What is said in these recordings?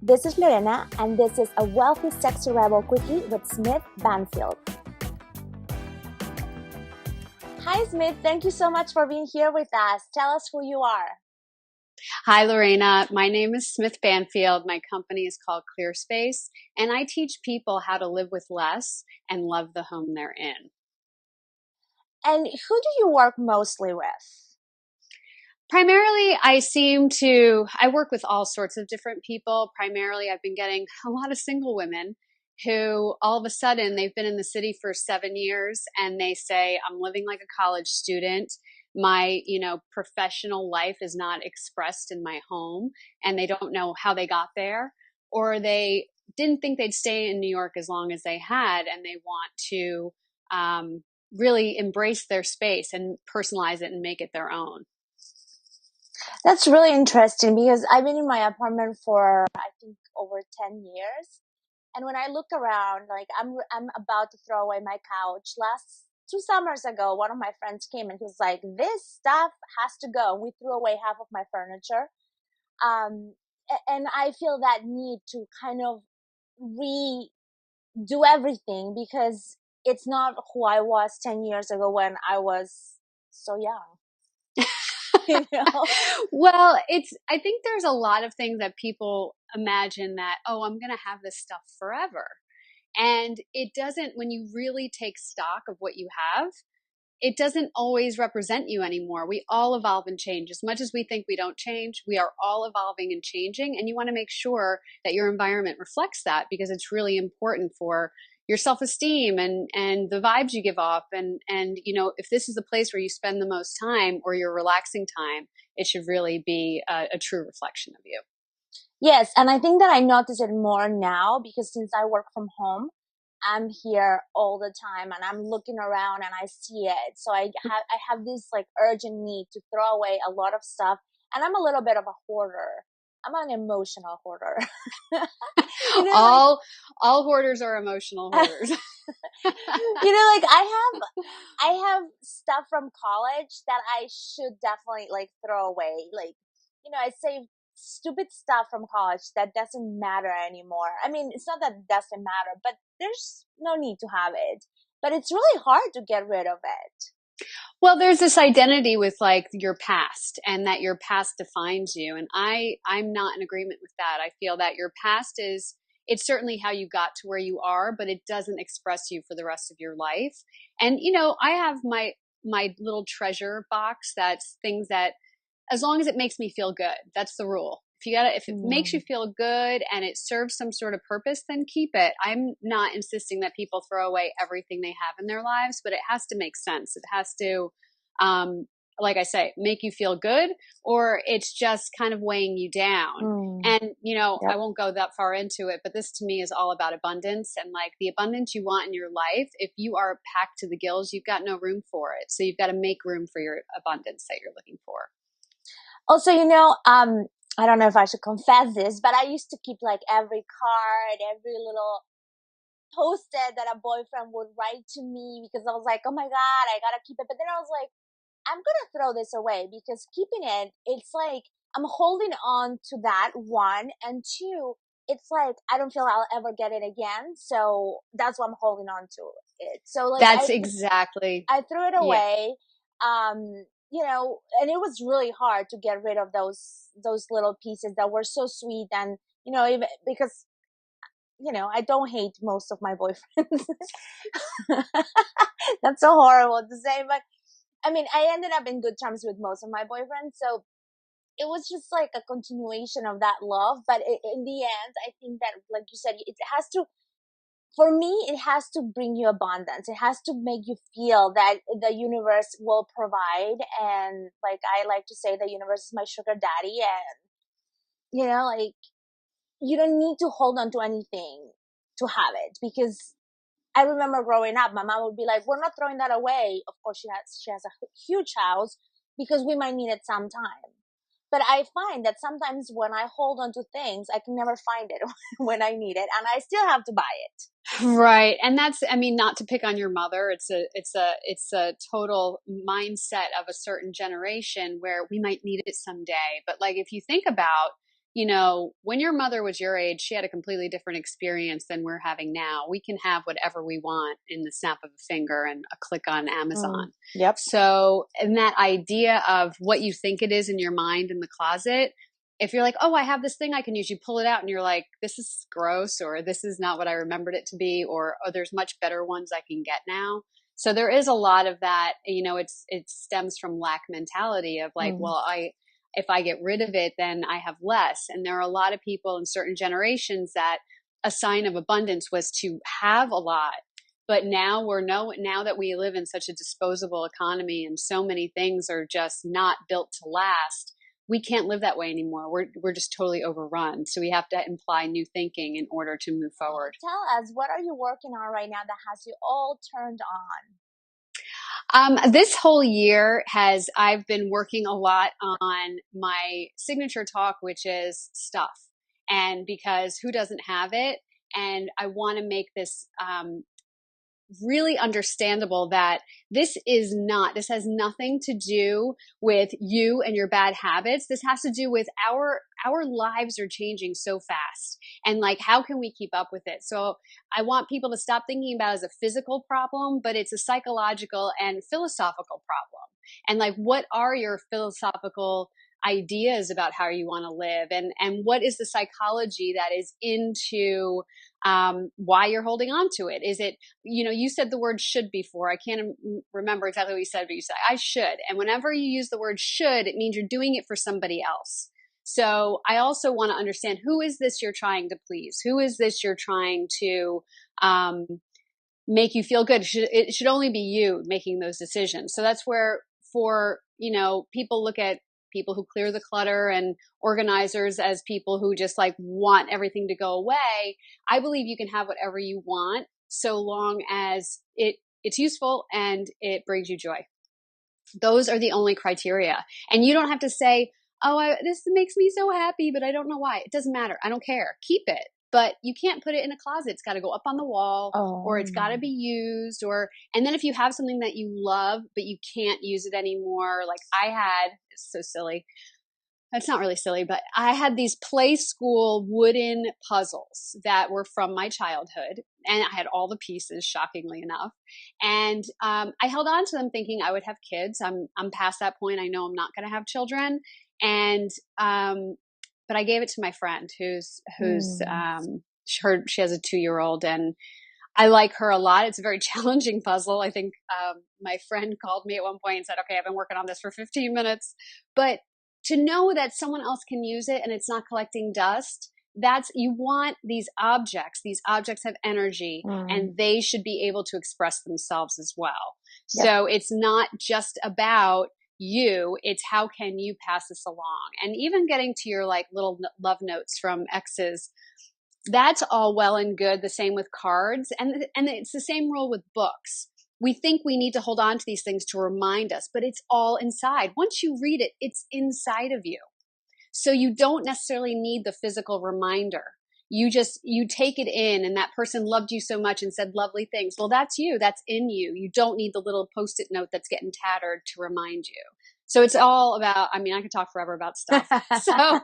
This is Lorena, and this is a Wealthy Sexy Rebel Quickie with Smith Banfield. Hi, Smith. Thank you so much for being here with us. Tell us who you are. Hi, Lorena. My name is Smith Banfield. My company is called ClearSpace, and I teach people how to live with less and love the home they're in. And who do you work mostly with? Primarily, I work with all sorts of different people. Primarily, I've been getting a lot of single women who all of a sudden they've been in the city for 7 years and they say, I'm living like a college student. My, professional life is not expressed in my home, and they don't know how they got there, or they didn't think they'd stay in New York as long as they had, and they want to really embrace their space and personalize it and make it their own. That's really interesting because I've been in my apartment for, I think, over 10 years. And when I look around, like I'm about to throw away my couch. Last 2 summers ago, one of my friends came and he was like, this stuff has to go. We threw away half of my furniture. And I feel that need to kind of redo everything because it's not who I was 10 years ago when I was so young. Well, I think there's a lot of things that people imagine that, oh, I'm going to have this stuff forever. And it doesn't, when you really take stock of what you have, it doesn't always represent you anymore. We all evolve and change. As much as we think we don't change, we are all evolving and changing. And you want to make sure that your environment reflects that, because it's really important for your self-esteem and the vibes you give off. And if this is the place where you spend the most time or your relaxing time, it should really be a true reflection of you. Yes. And I think that I notice it more now because since I work from home, I'm here all the time and I'm looking around and I see it. So I have this like urgent need to throw away a lot of stuff. And I'm a little bit of a hoarder. I'm an emotional hoarder. All hoarders are emotional hoarders. Like I have stuff from college that I should definitely like throw away. Like, I saved stupid stuff from college that doesn't matter anymore. I mean, it's not that it doesn't matter, but there's no need to have it. But it's really hard to get rid of it. Well, there's this identity with like your past, and that your past defines you. And I'm not in agreement with that. I feel that your past it's certainly how you got to where you are, but it doesn't express you for the rest of your life. And, I have my little treasure box. That's things that, as long as it makes me feel good, that's the rule. If it makes you feel good and it serves some sort of purpose, then keep it. I'm not insisting that people throw away everything they have in their lives, but it has to make sense. It has to, like I say, make you feel good, or it's just kind of weighing you down. And, yep. I won't go that far into it, but this to me is all about abundance, and like the abundance you want in your life. If you are packed to the gills, you've got no room for it. So you've got to make room for your abundance that you're looking for. Also, I don't know if I should confess this, but I used to keep like every card, every little post-it that a boyfriend would write to me because I was like, oh my God, I gotta keep it. But then I was like, I'm gonna throw this away because keeping it, it's like I'm holding on to that, one, and two, it's like I don't feel I'll ever get it again. So that's why I'm holding on to it. So like that's exactly. I threw it away. And it was really hard to get rid of those little pieces that were so sweet. And, even because, I don't hate most of my boyfriends. That's so horrible to say, but I mean, I ended up in good terms with most of my boyfriends. So it was just like a continuation of that love. But in the end, I think that, like you said, for me, it has to bring you abundance. It has to make you feel that the universe will provide. And like I like to say, the universe is my sugar daddy. And, like you don't need to hold on to anything to have it. Because I remember growing up, my mom would be like, we're not throwing that away. Of course, she has a huge house because we might need it sometime. But I find that sometimes when I hold on to things, I can never find it when I need it, and I still have to buy it. Right. And not to pick on your mother. It's a total mindset of a certain generation where we might need it someday. But like, if you think about, when your mother was your age, she had a completely different experience than we're having now. We can have whatever we want in the snap of a finger and a click on Amazon. Yep. So, and that idea of what you think it is in your mind in the closet, if you're like, oh, I have this thing I can use, you pull it out and you're like, this is gross, or this is not what I remembered it to be, or oh, there's much better ones I can get now. So there is a lot of that, it stems from lack mentality of like, well, if I get rid of it, then I have less. And there are a lot of people in certain generations that a sign of abundance was to have a lot. But now now that we live in such a disposable economy and so many things are just not built to last, we can't live that way anymore. We're just totally overrun. So we have to imply new thinking in order to move forward. Tell us, what are you working on right now that has you all turned on? This whole year I've been working a lot on my signature talk, which is stuff. And because who doesn't have it? And I want to make this, really understandable that this has nothing to do with you and your bad habits. This has to do with our lives are changing so fast. And like, how can we keep up with it? So I want people to stop thinking about it as a physical problem, but it's a psychological and philosophical problem. And like, what are your philosophical ideas about how you want to live? And what is the psychology that is into why you're holding on to it? Is it, you said the word should before. I can't remember exactly what you said, but you said, I should. And whenever you use the word should, it means you're doing it for somebody else. So I also want to understand, who is this you're trying to please? Who is this you're trying to make you feel good? It should only be you making those decisions. So that's where people look at people who clear the clutter and organizers as people who just like want everything to go away. I believe you can have whatever you want so long as it's useful and it brings you joy. Those are the only criteria. And you don't have to say, oh, this makes me so happy, but I don't know why. It doesn't matter. I don't care. Keep it. But you can't put it in a closet. It's got to go up on the wall, or it's got to be used. And then if you have something that you love, but you can't use it anymore, like it's so silly. That's not really silly, but I had these play school wooden puzzles that were from my childhood, and I had all the pieces, shockingly enough. And I held on to them thinking I would have kids. I'm past that point. I know I'm not going to have children. And but I gave it to my friend who's she has a 2-year-old, and I like her a lot. It's a very challenging puzzle. I think my friend called me at one point and said, okay, I've been working on this for 15 minutes. But to know that someone else can use it and it's not collecting dust, you want these objects. These objects have energy and they should be able to express themselves as well. Yep. So it's not just about you, it's how can you pass this along? And even getting to your like little love notes from exes, that's all well and good. The same with cards. And it's the same rule with books. We think we need to hold on to these things to remind us, but it's all inside. Once you read it, it's inside of you. So you don't necessarily need the physical reminder. You take it in, and that person loved you so much and said lovely things. Well, that's you. That's in you. You don't need the little Post-it note that's getting tattered to remind you. So it's all about, I could talk forever about stuff. So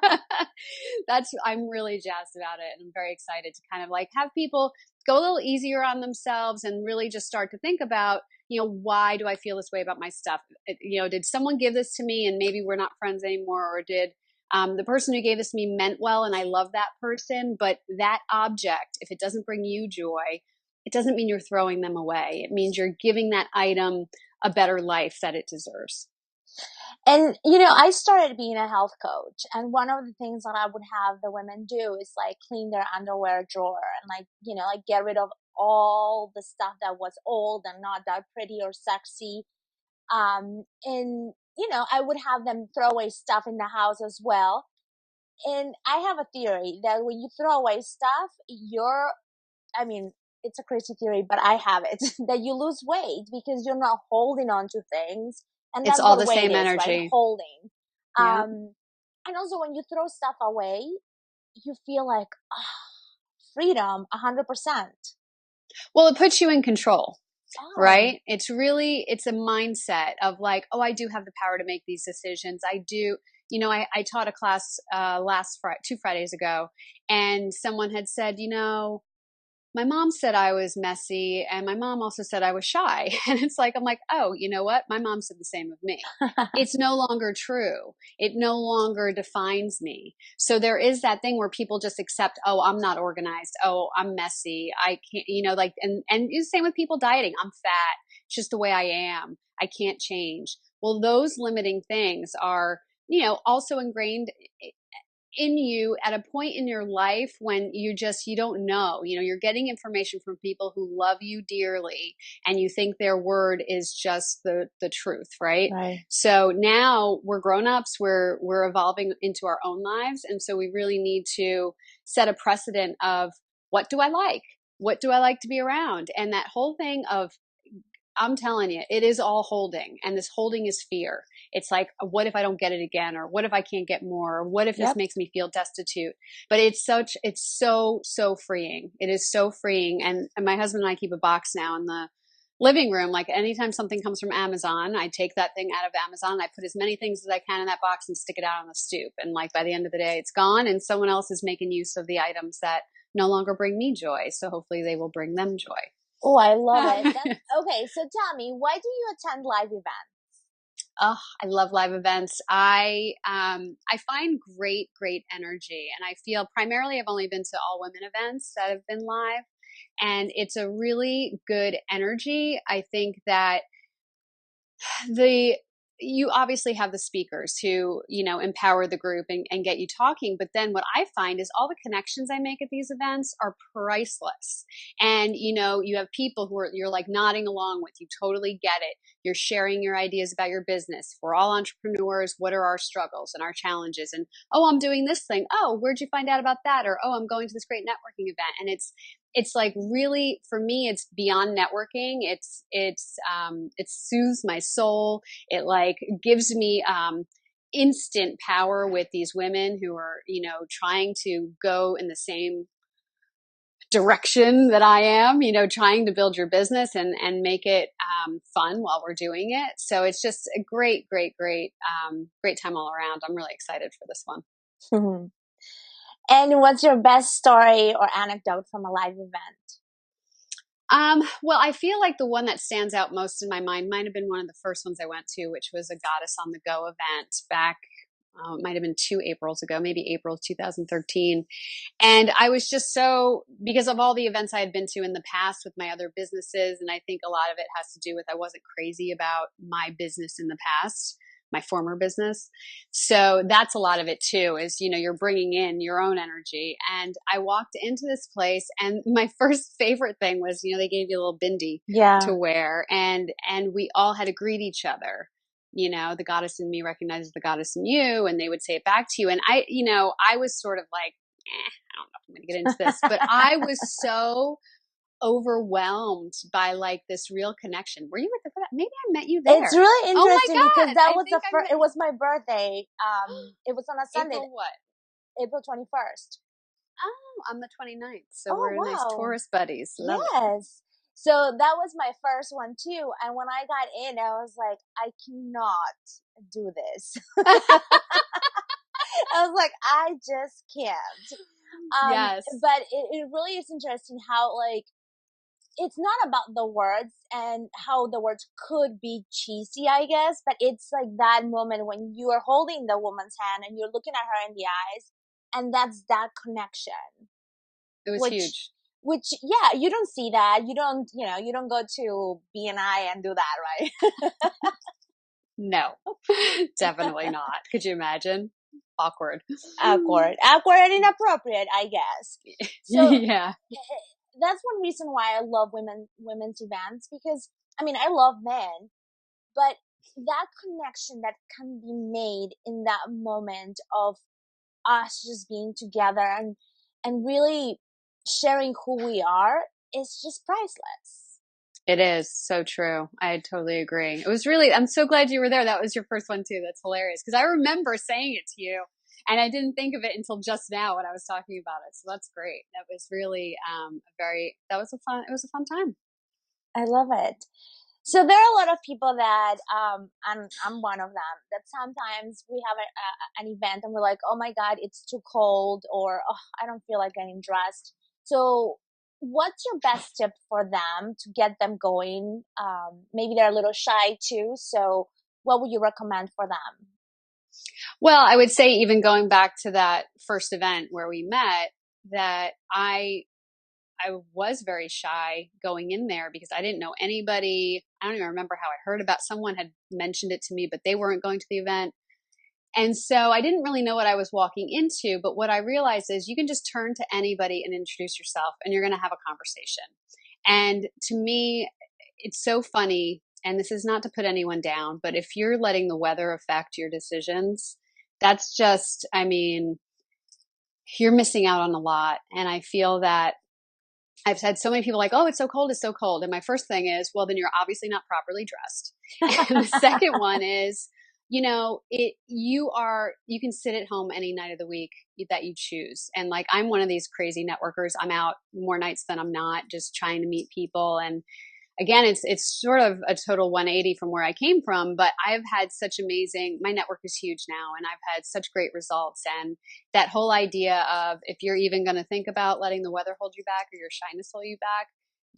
I'm really jazzed about it. And I'm very excited to kind of like have people go a little easier on themselves and really just start to think about, why do I feel this way about my stuff? Did someone give this to me and maybe we're not friends anymore? Or did the person who gave this to me meant well and I love that person, but that object, if it doesn't bring you joy, it doesn't mean you're throwing them away. It means you're giving that item a better life that it deserves. And, I started being a health coach, and one of the things that I would have the women do is like clean their underwear drawer and like get rid of all the stuff that was old and not that pretty or sexy. And, I would have them throw away stuff in the house as well. And I have a theory that when you throw away stuff, it's a crazy theory, but I have it, that you lose weight because you're not holding on to things. And it's all the same energy. Right? Holding. Yeah. And also when you throw stuff away, you feel like freedom 100%. Well, it puts you in control, right? It's a mindset of like, oh, I do have the power to make these decisions. I do. I taught a class last Friday, 2 Fridays ago, and someone had said, my mom said I was messy, and my mom also said I was shy. And it's like, I'm like, oh, you know what? My mom said the same of me. It's no longer true. It no longer defines me. So there is that thing where people just accept, oh, I'm not organized. Oh, I'm messy. I can't, and it's the same with people dieting. I'm fat. It's just the way I am. I can't change. Well, those limiting things are, also ingrained in you at a point in your life when you don't know, you're getting information from people who love you dearly, and you think their word is just the truth, right? Right. So now we're grown-ups, we're evolving into our own lives, and so we really need to set a precedent of what do I like to be around. And that whole thing of, I'm telling you, it is all holding. And this holding is fear. It's like, what if I don't get it again? Or what if I can't get more? Or what if this makes me feel destitute? But it's so, so freeing. It is so freeing. And my husband and I keep a box now in the living room. Like anytime something comes from Amazon, I take that thing out of Amazon. I put as many things as I can in that box and stick it out on the stoop. And like by the end of the day, it's gone. And someone else is making use of the items that no longer bring me joy. So hopefully they will bring them joy. Oh, I love it. Okay, so tell me, why do you attend live events? Oh, I love live events. I find great energy, and I feel primarily I've only been to all women events that have been live, and it's a really good energy. I think that you obviously have the speakers who, empower the group and get you talking. But then what I find is all the connections I make at these events are priceless. And, you have people you're like nodding along with, you totally get it. You're sharing your ideas about your business. We're all entrepreneurs. What are our struggles and our challenges? And, oh, I'm doing this thing. Oh, where'd you find out about that? Or, oh, I'm going to this great networking event. And it's like really, for me, it's beyond networking. It soothes my soul. It like gives me instant power with these women who are, trying to go in the same direction that I am, trying to build your business and make it fun while we're doing it. So it's just a great time all around. I'm really excited for this one. And what's your best story or anecdote from a live event? Well, I feel like the one that stands out most in my mind might have been one of the first ones I went to, which was a Goddess on the Go event back, it might have been 2 Aprils ago, maybe April 2013. And I was just because of all the events I had been to in the past with my other businesses, and I think a lot of it has to do with I wasn't crazy about my business in the past, my former business. So that's a lot of it too, is, you're bringing in your own energy. And I walked into this place, and my first favorite thing was, they gave you a little bindi to wear, and we all had to greet each other. The goddess in me recognizes the goddess in you, and they would say it back to you. And I was sort of like, I don't know if I'm going to get into this, but I was so overwhelmed by like this real connection. Were you at maybe I met you there. It's really interesting because that was it was my birthday. It was on a Sunday. April what? April 21st. Oh, I'm the 29th. So we're nice Taurus buddies. Love it. So that was my first one too. And when I got in, I was like, I cannot do this. I was like, I just can't. Yes. But it really is interesting how like, it's not about the words and how the words could be cheesy, I guess, but it's like that moment when you are holding the woman's hand and you're looking at her in the eyes, and that's that connection. It was huge. Which, yeah, you don't see that. You don't go to BNI and do that, right? No, definitely not. Could you imagine? Awkward and inappropriate, I guess. So yeah. That's one reason why I love women's events, because I love men, but that connection that can be made in that moment of us just being together and really sharing who we are is just priceless. It is so true. I totally agree. It was really, I'm so glad you were there. That was your first one too. That's hilarious. Because I remember saying it to you, and I didn't think of it until just now when I was talking about it. So that's great. That was really it was a fun time. I love it. So there are a lot of people that, I'm one of them, that sometimes we have an event and we're like, oh my God, it's too cold, or oh, I don't feel like getting dressed. So what's your best tip for them to get them going? Maybe they're a little shy too. So what would you recommend for them? Well, I would say even going back to that first event where we met, that I was very shy going in there because I didn't know anybody. I don't even remember how I heard about, someone had mentioned it to me, but they weren't going to the event. And so I didn't really know what I was walking into, but what I realized is you can just turn to anybody and introduce yourself and you're going to have a conversation. And to me, it's so funny, and this is not to put anyone down, but if you're letting the weather affect your decisions, that's just, I mean, you're missing out on a lot. And I feel that I've had so many people like, oh, it's so cold, it's so cold. And my first thing is, well, then you're obviously not properly dressed. And the second one is, you can sit at home any night of the week that you choose. And like, I'm one of these crazy networkers. I'm out more nights than I'm not, just trying to meet people. And again, it's sort of a total 180 from where I came from, but I've had such amazing, my network is huge now, and I've had such great results. And that whole idea of, if you're even going to think about letting the weather hold you back or your shyness hold you back,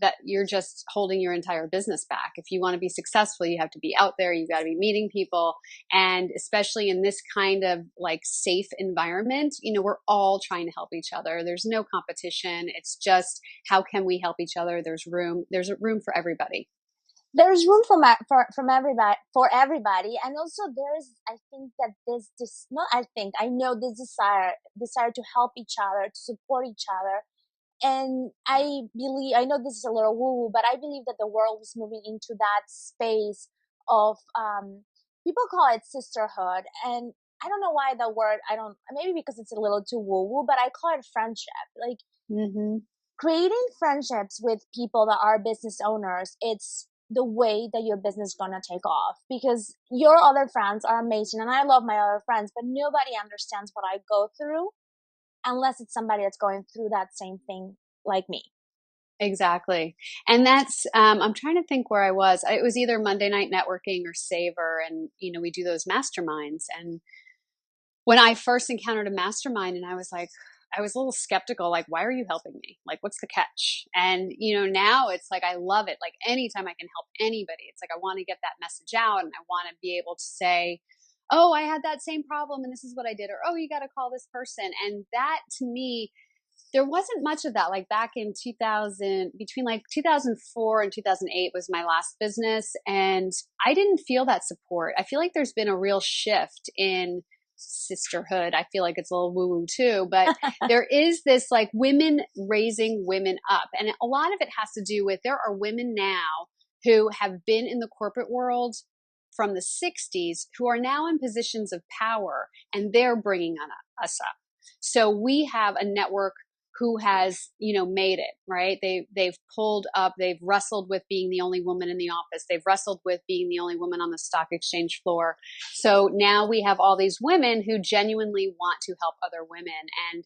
that you're just holding your entire business back. If you want to be successful, you have to be out there, you got to be meeting people. And especially in this kind of like safe environment, we're all trying to help each other. There's no competition. It's just, how can we help each other? There's room for everybody. There's room for from everybody, for everybody. And also there's, I think that this not I think I know this desire to help each other, to support each other. And I believe, I know this is a little woo woo, but I believe that the world is moving into that space of, people call it sisterhood. And I don't know why the word, I don't, maybe because it's a little too woo woo, but I call it friendship. Like, Mm-hmm. creating friendships with people that are business owners, it's the way that your business is gonna take off, because your other friends are amazing and I love my other friends, but nobody understands what I go through unless it's somebody that's going through that same thing like me. Exactly. And that's, I'm trying to think where I was. It was either Monday Night Networking or Savor. And, we do those masterminds. And when I first encountered a mastermind, and I was a little skeptical, like, why are you helping me? Like, what's the catch? And, now it's like, I love it. Like, anytime I can help anybody, it's like, I want to get that message out, and I want to be able to say, oh, I had that same problem and this is what I did. Or, oh, you got to call this person. And that, to me, there wasn't much of that. Like back in 2000, between like 2004 and 2008 was my last business. And I didn't feel that support. I feel like there's been a real shift in sisterhood. I feel like it's a little woo woo too, but there is this like women raising women up. And a lot of it has to do with, there are women now who have been in the corporate world from the 60s who are now in positions of power, and they're bringing us up. So we have a network who has, made it, right? They've pulled up, they've wrestled with being the only woman in the office. They've wrestled with being the only woman on the stock exchange floor. So now we have all these women who genuinely want to help other women. And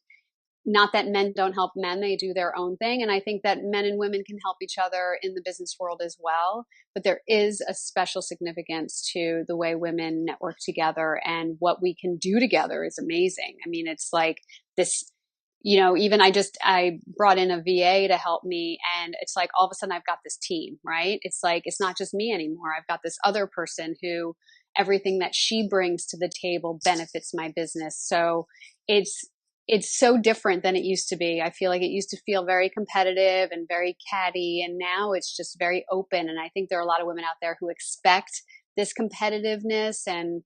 not that men don't help men, they do their own thing. And I think that men and women can help each other in the business world as well. But there is a special significance to the way women network together, and what we can do together is amazing. I mean, it's like this, even I brought in a VA to help me, and it's like all of a sudden I've got this team, right? It's like, it's not just me anymore. I've got this other person who everything that she brings to the table benefits my business. So it's, it's so different than it used to be. I feel like it used to feel very competitive and very catty, and now it's just very open. And I think there are a lot of women out there who expect this competitiveness and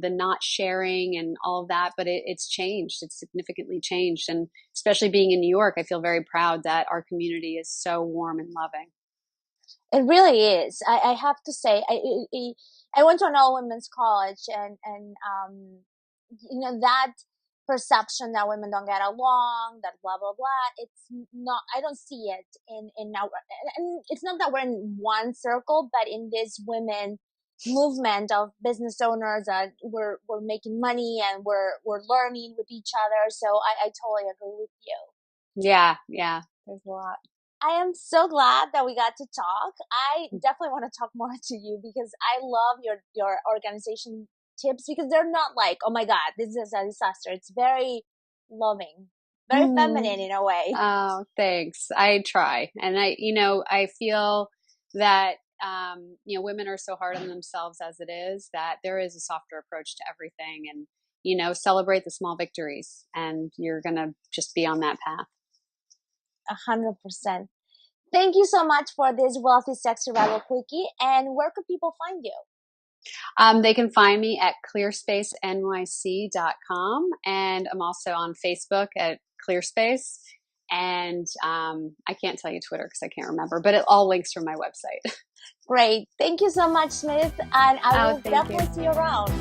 the not sharing and all of that, but it's changed. It's significantly changed. And especially being in New York, I feel very proud that our community is so warm and loving. It really is. I have to say, I went to an all women's college, and that perception that women don't get along, that blah blah blah. It's not. I don't see it in now, and it's not that we're in one circle, but in this women movement of business owners that we're making money and we're learning with each other. So I totally agree with you. Yeah, yeah, there's a lot. I am so glad that we got to talk. I definitely want to talk more to you because I love your organization tips because they're not like, oh my God, this is a disaster. It's very loving, very feminine in a way. Oh, thanks. I try. And I feel that, women are so hard on themselves as it is that there is a softer approach to everything and, celebrate the small victories and you're going to just be on that path. 100%. Thank you so much for this Wealthy Sexy Rebel Quickie. And where could people find you? They can find me at clearspacenyc.com, and I'm also on Facebook at Clearspace. And I can't tell you Twitter because I can't remember, but it all links from my website. Great. Thank you so much, Smith. And I will definitely see you around.